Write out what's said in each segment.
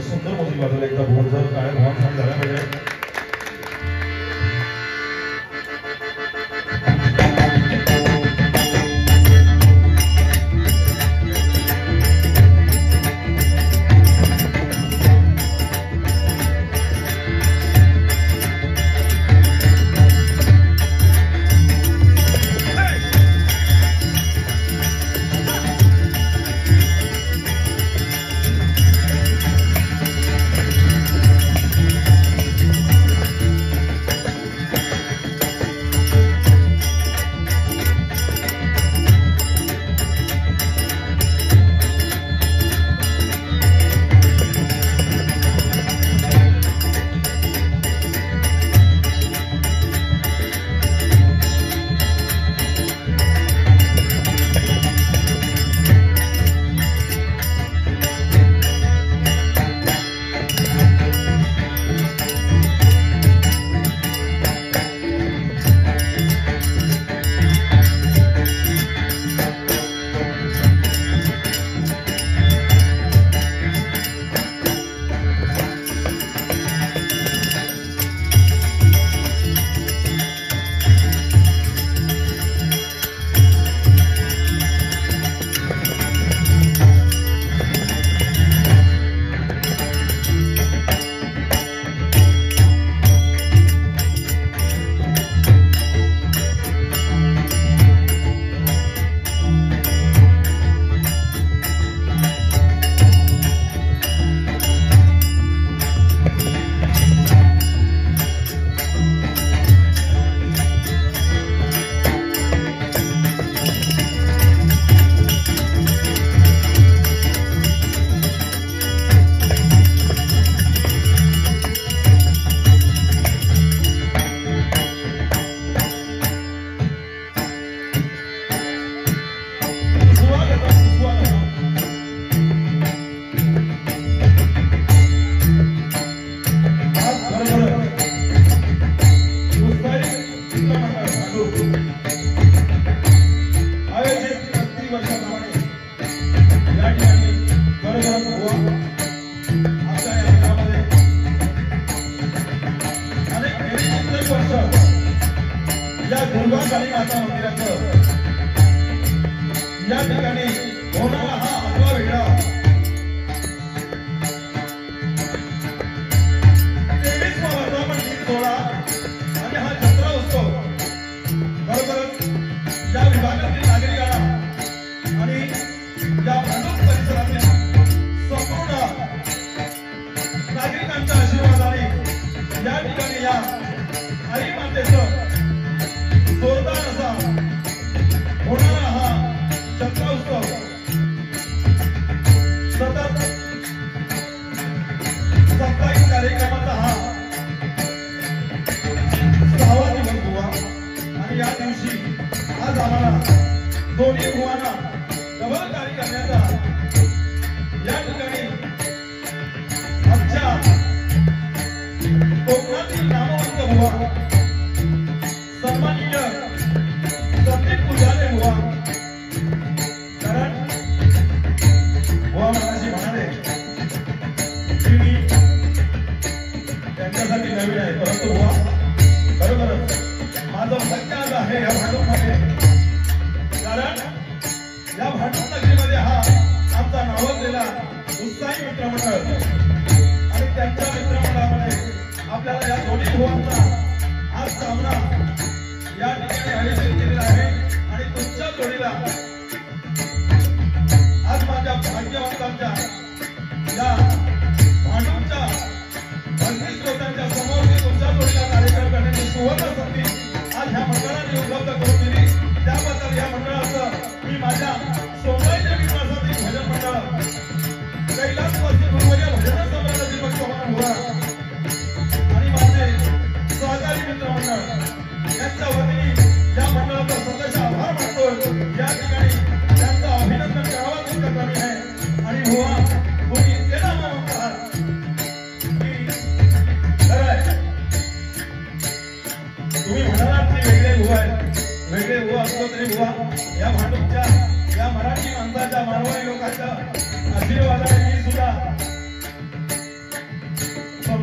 सुंदर म्युझिक वाजवलं एकदा भोरचं काय भोर झाला पाहिजे.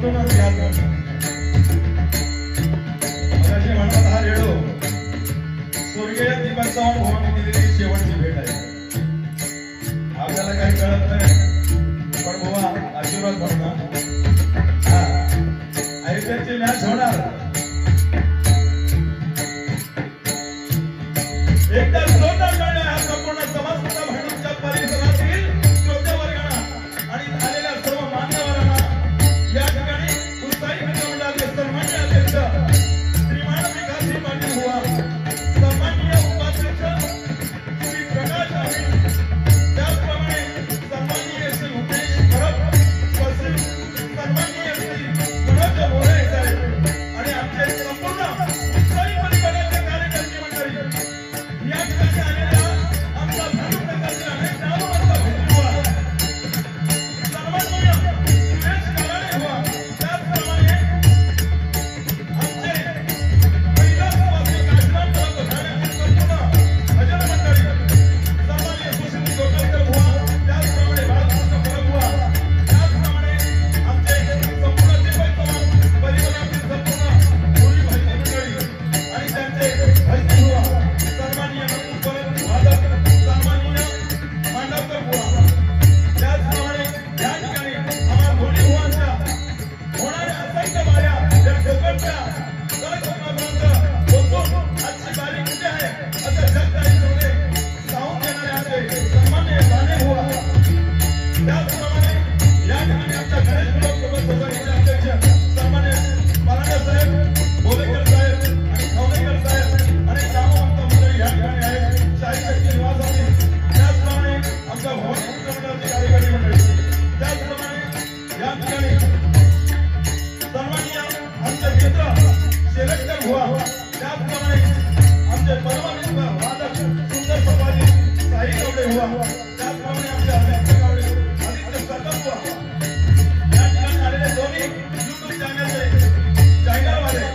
वरतूनच याद मगाशी म्हणतात हा रेडो स्वर्गीय दीपक चव्हाण भावांनी दिलेली शेवटची भेट आहे. आपल्याला काही कळत नाही पण भावा आशीर्वाद म्हणा. IPL ची मॅच होणार. एकदा जोरदार टाळ्या हा संपूर्ण समस्त भांडूपच्या परिसरातील श्रोतेवर्गांना आणि झालेल्या सर्व मान्यवरांना या ठिकाणी उत्साही मित्रमंडळाचे सन्माननीय अध्यक्ष श्रीमान विकासजी पाटील बुवा, सन्माननीय उपाध्यक्ष श्री प्रकाश आहे, त्याचप्रमाणे सन्माननीय श्री उमेश परब, सचिव सन्माननीय श्री मनोज मोरे साहेब आणि आमचे संपूर्ण उत्साही परिवाराचे कार्यकर्ते मंडळी या ठिकाणी आलेल्या आमचा भाऊ प्रकारचे अनेक नामवंत बंधू सन्माननीय सुरेश कराडे बुवा, त्याचप्रमाणे आमचे कैलासवासी काशीनाथ घराण्याचे संपूर्ण भजन मंडळी सन्माननीय सुशील गोटलकर बुवा, त्याचप्रमाणे बाळकृष्ण परब बुवा, त्याचप्रमाणे आमचे संपूर्ण दीपक चव्हाण परिवारातील संपूर्ण मुली भजनी मंडळी आणि त्यांचे भजनी बुवा, सन्माननीय वादक सन्माननीय मांडवकर बुवा, त्याचप्रमाणे या ठिकाणी आम्हा दोन्ही बुवांच्या होणाऱ्या असंख्य बाऱ्या या कोकणच्या तळकोकणापर्यंत पोहोचून आजची बारी कुठे आहे असं जगताई चौधरी सांगून देणारे आमचे सन्माननीय साने बुवा, त्याचप्रमाणे या ठिकाणी आमच्या गणेश क्लब सोसायटीचे अध्यक्ष सन्माननीय परांडे साहेब, बोलेकर साहेब आणि खवलेकर साहेब आणि नामवंत मंडळी या ठिकाणी आहेत. शाही शक्ती निवासातील त्याचप्रमाणे आमच्या भवानी मित्रमंडळाची कार्यकारी मंडळी, त्याचप्रमाणे या ठिकाणी सन्माननीय आमचे मित्र शेलटकर बुवा, त्याचप्रमाणे आमचे परमनिष्ठ वादक सुंदर सपाजी साई गावडे बुवा, त्याचप्रमाणे आमचे अध्यक्ष गावडे आदित्य सरकार बुवा, या ठिकाणी आलेले दोन्ही YouTube चॅनलचे चॅनलवाले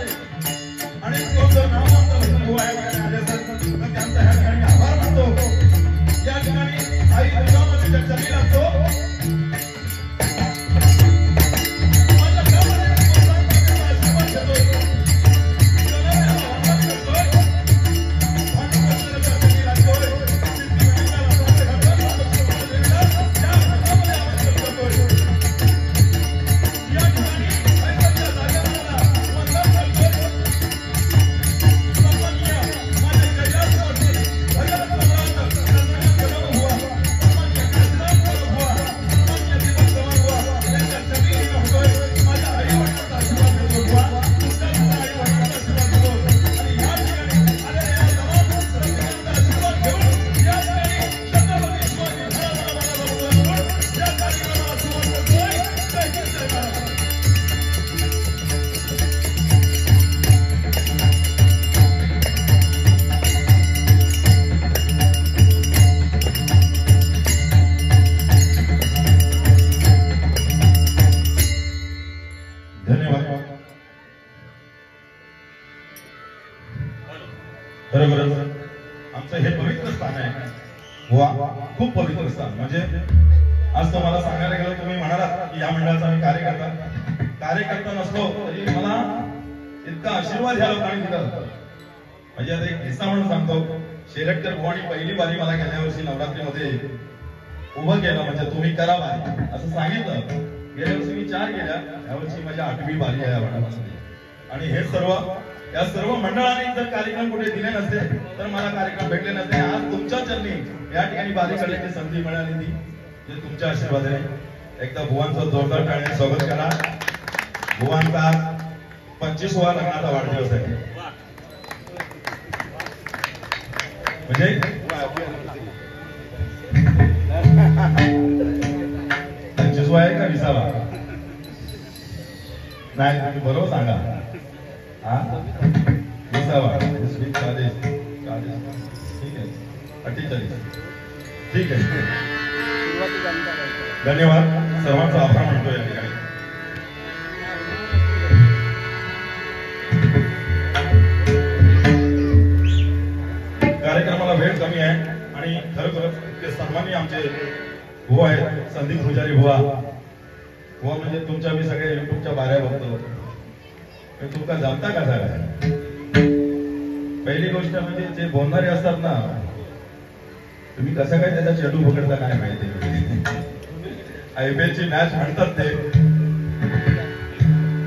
आणि तो जर नामवंत भजन बुवा या ठिकाणी आले तर त्यांचा या ठिकाणी आभार मानतो. या ठिकाणी आई दुर्गामातेच्या चरणी लागतो. माझ्या गावाने संतांचा आशीर्वाद घेतोय. सगळ्यांना आवाहन करतोय. भांडुपत्राच्या चरणी लागतोय. सिद्धिविनायकाला आपल्या घरात त्या भागामध्ये आमंत्रित करतोय. या ठिकाणी ऐकतच्या जागेवर वंदन करतोय. सन्माननीय माझे कैलासवासी भजन सम्राट सन्माननीय कदम बुवा, सन्माननीय काशीनाथ परब बुवा, सन्माननीय दीपक चव्हाण बुवा यांच्या चरणी लीन होतोय. माझ्या आईवडिलांचा आशीर्वाद घेतो बुवा, तुमच्या सुद्धा आईवडिलांचा आशीर्वाद घेतो आणि या ठिकाणी आलेल्या या तमाम रसिकांचा आशीर्वाद घेऊन या ठिकाणी छत्रपती शिवाजी महाराजांना बोलवून या कार्यक्रमाला सुरुवात करतोय. जय हिंद, जय महाराष्ट्र. धन्यवाद. खरोखरच आमचं हे पवित्र स्थान आहे बुवा, खूप पवित्र स्थान. म्हणजे आज तुम्हाला सांगायला गेलं, तुम्ही म्हणालात की या मंडळाचा मी कार्यकर्ता नसतो तरी मला इतका आशीर्वाद ह्या लोकांनी दिला. म्हणजे आता एक किस्सा म्हणून सांगतो. शेलटकर बुवानी पहिली बारी मला गेल्या वर्षी नवरात्रीमध्ये उभं केलं, म्हणजे तुम्ही करा बारी असं सांगितलं. गेल्या वर्षी मी 4 केल्या, यावर्षी माझी 8वी बारी आहे या मंडळामध्ये. आणि हे या सर्व मंडळांनी जर कार्यक्रम कुठे दिले नसते तर मला कार्यक्रम भेटले नसते. आज तुमच्या चरणी या ठिकाणी बारी करण्याची संधी मिळाली ती जे तुमच्या आशीर्वादाने. एकदा भुवांचं जोरदार टाळ्याने स्वागत करा. भुवांचा 25वा लग्नाचा वाढदिवस आहे. म्हणजे 25वा आहे का 20वा? नाही, तुम्ही बरोबर सांगा. हा 20वा. 40 ठीक आहे, 48 ठीक आहे. धन्यवाद. सर्वांचा आभार मानतो या ठिकाणी. कार्यक्रमाला वेळ कमी आहे आणि खरोखरच ते सन्माननीय आमचे बुवा आहेत, संदीप पुजारी बुवा, हो म्हणजे तुमच्या मी सगळ्या युट्यूबच्या बाऱ्या बघतो तुमका जमता का सगळ्या पहिली गोष्ट म्हणजे जे बोलणारे असतात ना तुम्ही कसं काय त्याचा चेंडू पकडता काय माहिती IPL ची मॅच म्हणतात ते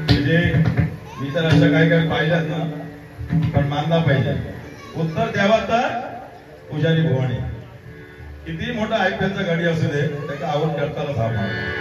म्हणजे मी तर असं काय काय पाहिलं ना पण मानला पाहिजे उत्तर द्यावा तर पुजारी भवानी किती मोठा IPL चा गाडी असू दे त्याचा आउट करताना सापडा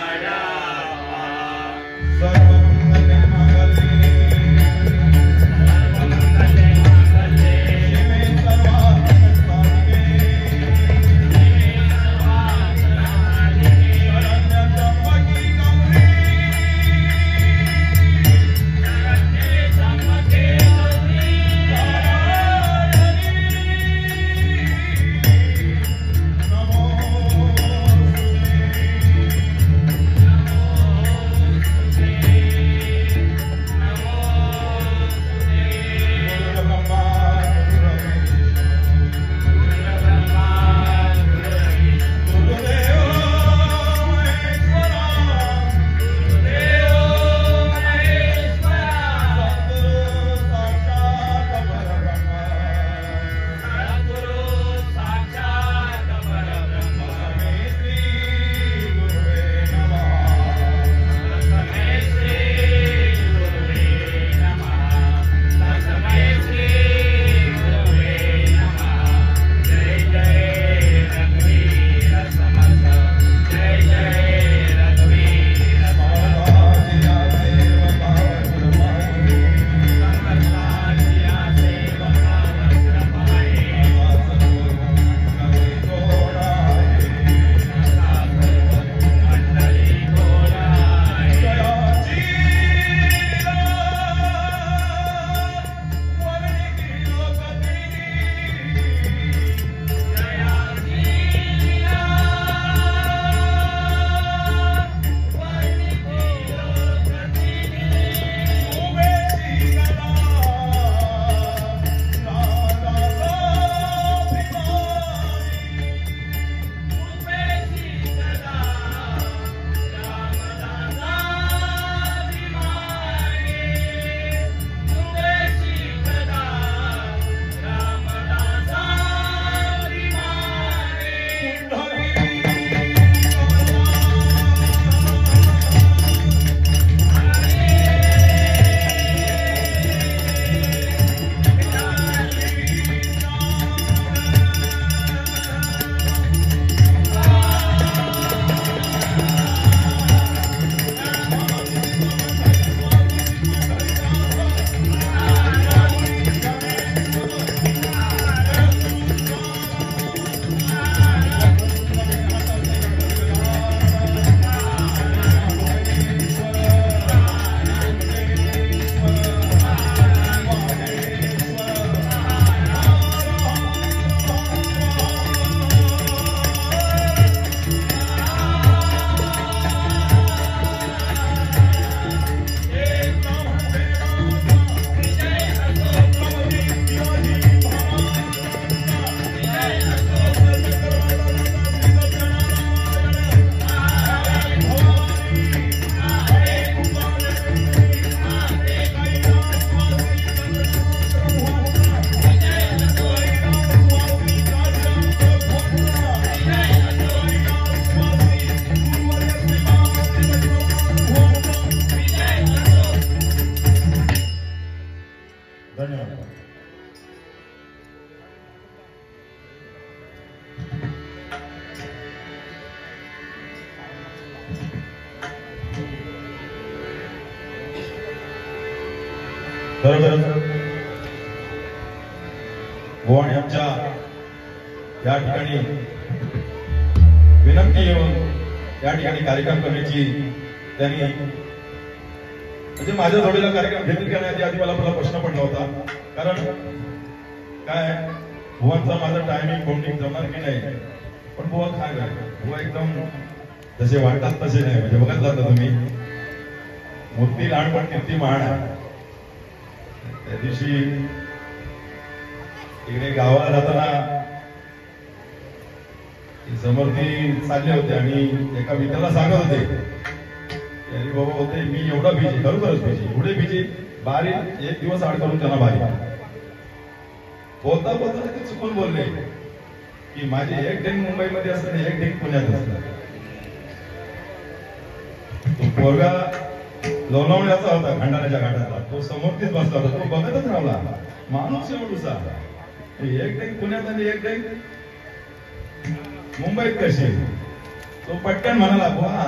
लाड्या खरोखरच भवानी आमच्या या ठिकाणी विनंती येऊन या ठिकाणी कार्यक्रम करण्याची त्यांनी म्हणजे माझ्या जोडीला कार्यक्रम घेतील करण्याच्या आधी मला प्रश्न पडला होता. कारण काय भुवनचा माझा टायमिंग कोणती जमणार की नाही, पण बुवा काय बुवा एकदम जसे वाटतात तसे नाही. म्हणजे बघत जाता तुम्ही मूर्ती लहानपण कीर्ती महान. त्या दिवशी इकडे गावाला जाताना समर्थी चालले होते आणि एका मित्राला सांगत होते अरे बाबा होते मी एवढा बिजी, खरोखरच बिजी, एवढे बिजी बारी एक दिवस आड करून त्यांना बारी बोलता बोलता ते चुकून बोलले की माझी एक डेंग मुंबईमध्ये असते आणि एक डेंग पुण्यात असतं. तो पोरगा लोणावळ्याचा होता, खंडाळ्याच्या घाटातला. तो समोरतीच बसला होता, तो बघतच राहिला. माणूस एवढूसा एक डेंग पुण्यात आणि एक डेंग मुंबईत कशी. तो पटकन म्हणाला बुवा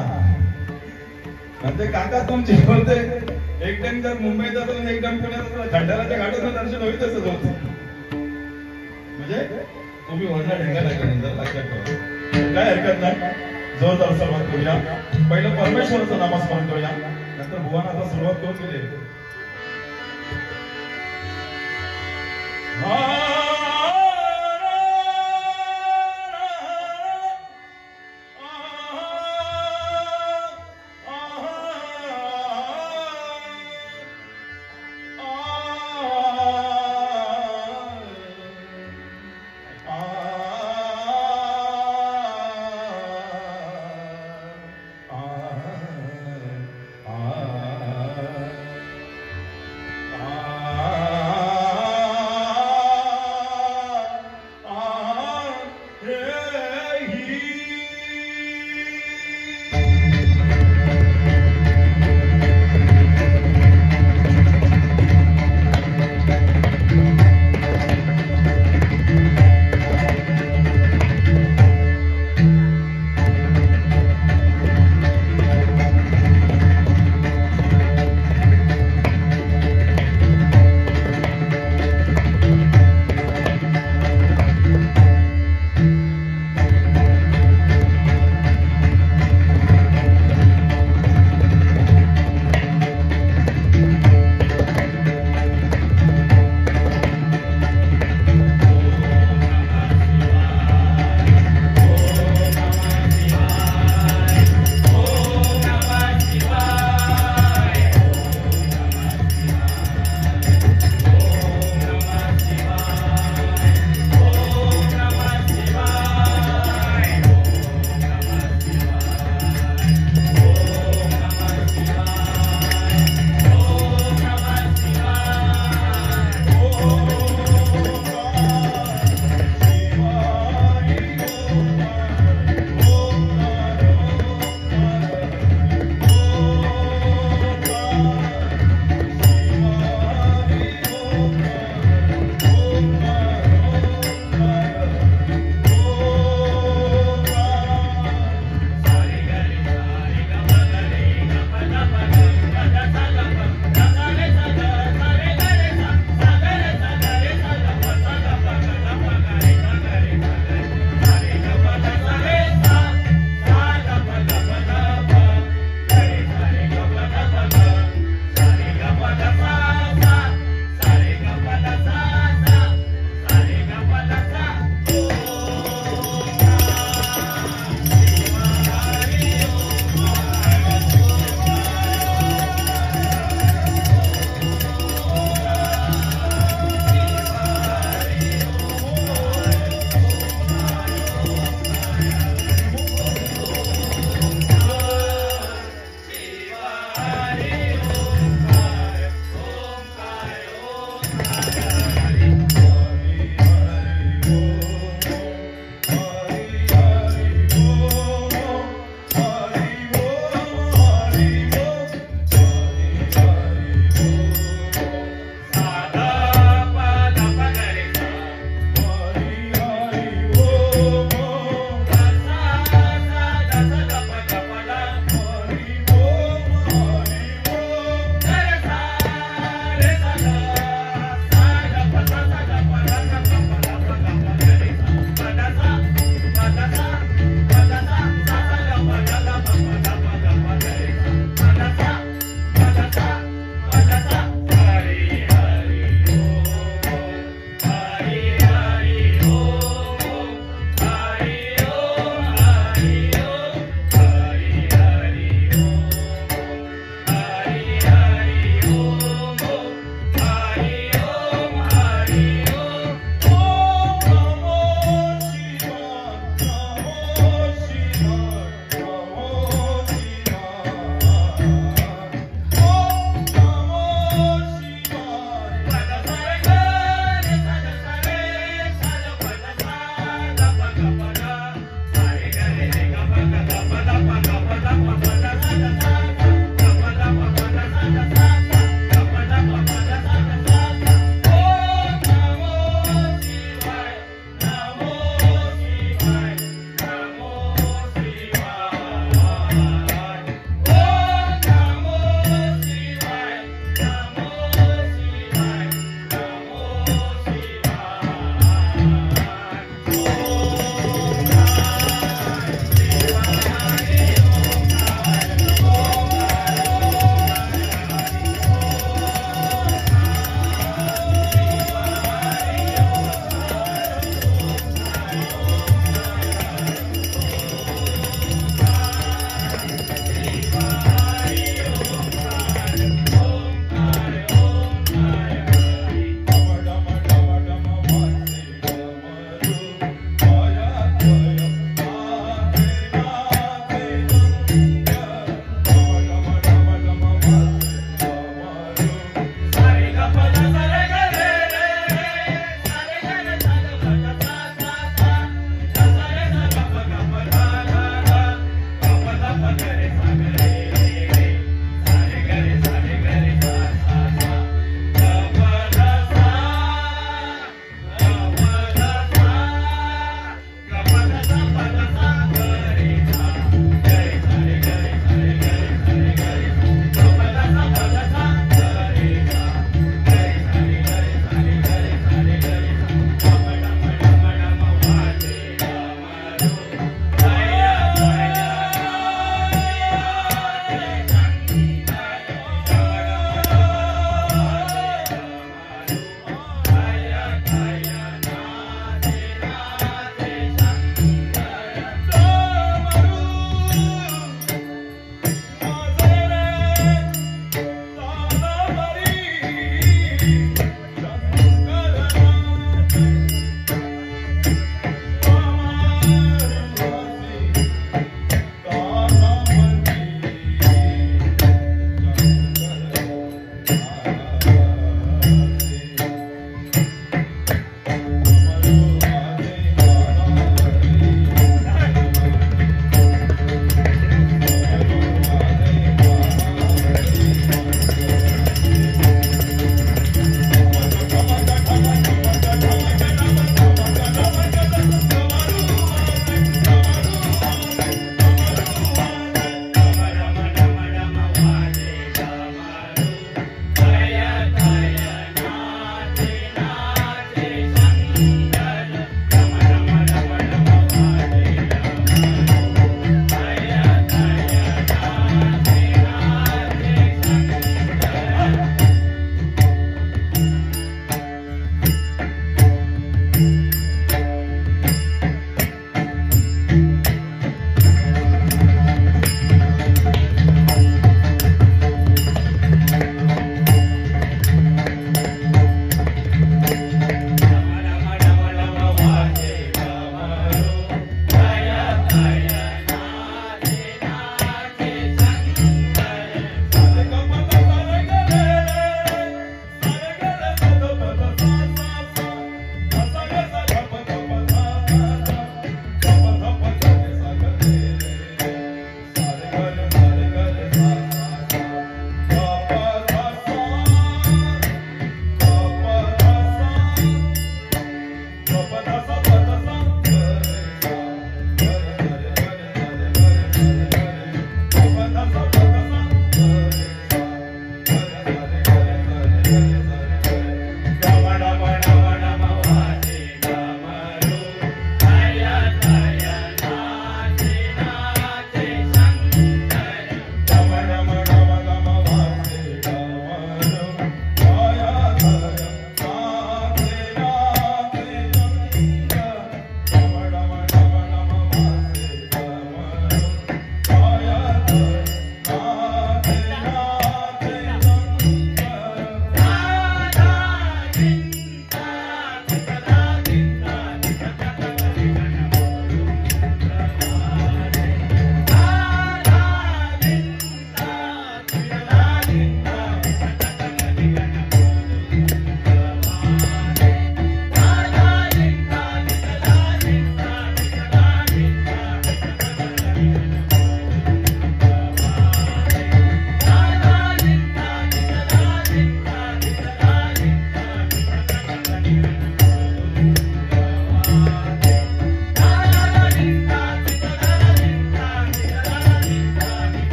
म्हणजे काका तुमची बोलते एक डेंग जर मुंबईत असेल आणि एक डेंग पुण्यात असेल खंडाळ्याच्या घाटातलं दर्शन होईल तसंच होतं. म्हणजे तुम्ही वरला ढेंगा टाकल्यानंतर लक्षात ठेवा. काय हरकत नाही, जोरदार सुरुवात करूया. पहिलं परमेश्वराचं नामस्मरण करूया, नंतर भुवन आता सुरुवात करून दिली.